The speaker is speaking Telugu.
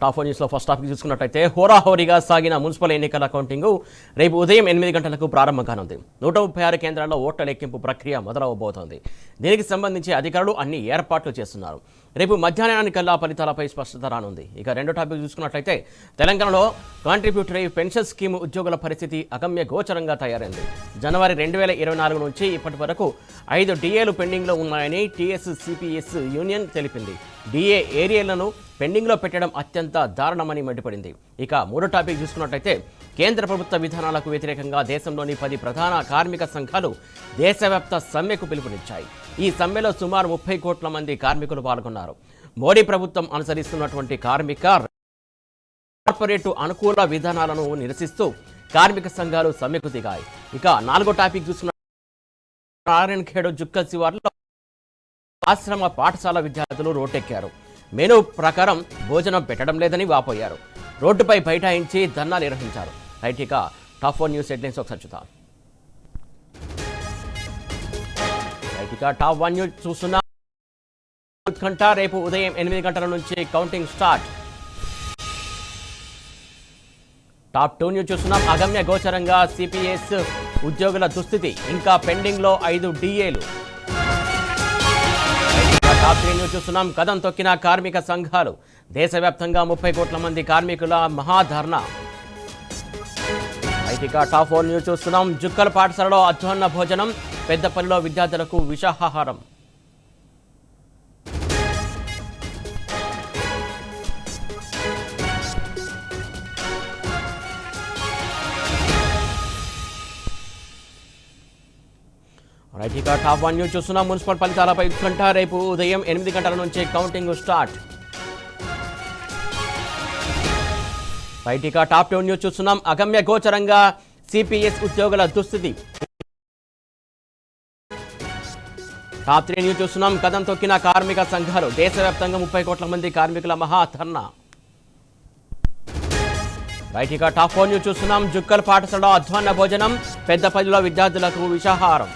టాప్ న్యూస్ లో ఫస్ట్ టాపిక్ చూసుకున్నట్లయితే హోరాహోరీగా సాగిన మున్సిపల్ ఎన్నికల కౌంటింగ్ రేపు ఉదయం 8 గంటలకు ప్రారంభం కానుంది. 136 కేంద్రాల్లో ఓట్ల లెక్కింపు ప్రక్రియ మొదలవబోతోంది. దీనికి సంబంధించి అధికారులు అన్ని ఏర్పాట్లు చేస్తున్నారు. రేపు మధ్యాహ్నానికల్లా ఫలితాలపై స్పష్టత రానుంది. ఇక రెండో టాపిక్ చూసుకున్నట్లయితే తెలంగాణలో కాంట్రిబ్యూటరీ పెన్షన్ స్కీమ్ ఉద్యోగుల పరిస్థితి అగమ్య గోచరంగా తయారైంది. జనవరి 2024 నుంచి ఇప్పటి వరకు 5 డిఏలు పెండింగ్లో ఉన్నాయని టీఎస్-సిపిఎస్ యూనియన్ తెలిపింది. డిఏ ఏరియాలను పెండింగ్లో పెట్టడం అత్యంత దారుణమని మండిపడింది. ఇక మూడో టాపిక్ చూసుకున్నట్లయితే కేంద్ర ప్రభుత్వ విధానాలకు వ్యతిరేకంగా దేశంలోని 10 ప్రధాన కార్మిక సంఘాలు దేశవ్యాప్త సమ్మెకు పిలుపునిచ్చాయి. ఈ సమ్మెలో సుమారు 30 కోట్ల మంది కార్మికులు పాల్గొన్నారు. మోడీ ప్రభుత్వం అనుసరిస్తున్నటువంటి కార్పొరేట్ అనుకూల విధానాలను నిరసిస్తూ కార్మిక సంఘాలు సమ్మెకు దిగాయి. ఇక నాలుగో టాపిక్ చూసుకున్న నారాయణఖేడ్ జుక్కల్ శివార్లో ఆశ్రమ పాఠశాల విద్యార్థులు రోడ్డెక్కారు. మెనూ ప్రకారం భోజనం పెట్టడం లేదని వాపోయారు. రోడ్డుపై బైఠాయించి ధర్నా నిర్వహించారు. రైట్, ఇక టాప్ 4 న్యూస్ హెడ్లైన్స్ ఒకసారి చూద్దాం. రైట్, ఇక టాప్ 1 న్యూస్ చూస్తున్నా గంట రేపు ఉదయం 8 గంటల నుంచి కౌంటింగ్ స్టార్ట్. టాప్ 2 న్యూస్ చూస్తున్నాం. అగమ్య గోచరంగా సిపిఎస్ ఉద్యోగుల దుస్థితి, ఇంకా పెండింగ్ లో 5 డిఏలు. టాప్ 3 న్యూస్ చూస్తున్నాం. కదం తొక్కిన కార్మిక సంఘాలు, దేశవ్యాప్తంగా 30 కోట్ల మంది కార్మికుల మహాధర్నా. ఇక టాప్ 4 న్యూస్ చూస్తున్నాం. జుక్కల పాఠశాలలో అధ్వాన్న భోజనం, పెద్దపల్లిలో విద్యార్థులకు విషాహారం. రైట్, ఇక టాప్ 1 న్యూస్ చూస్తున్నాం. మున్సిపల్ ఫలితాలపై ఉత్కంఠ, రేపు ఉదయం 8 గంటల నుంచి కౌంటింగ్ స్టార్ట్. రైట్, ఇక టాప్ 2 న్యూస్ చూస్తున్నాం. అగమ్య గోచరంగా సిపిఎస్ ఉద్యోగుల దుస్థితి. టాప్ 3 న్యూస్ చూస్తున్నాం. కదం తొక్కిన కార్మిక సంఘాలు, దేశవ్యాప్తంగా 30 కోట్ల మంది కార్మికుల మహాధర్నా. రైట్, ఇక టాప్ 4 న్యూస్ చూస్తున్నాం. జుక్కల్ పాఠశాలలో అధ్వాన్న భోజనం, పెద్దపల్లిలో విద్యార్థులకు విషాహారం.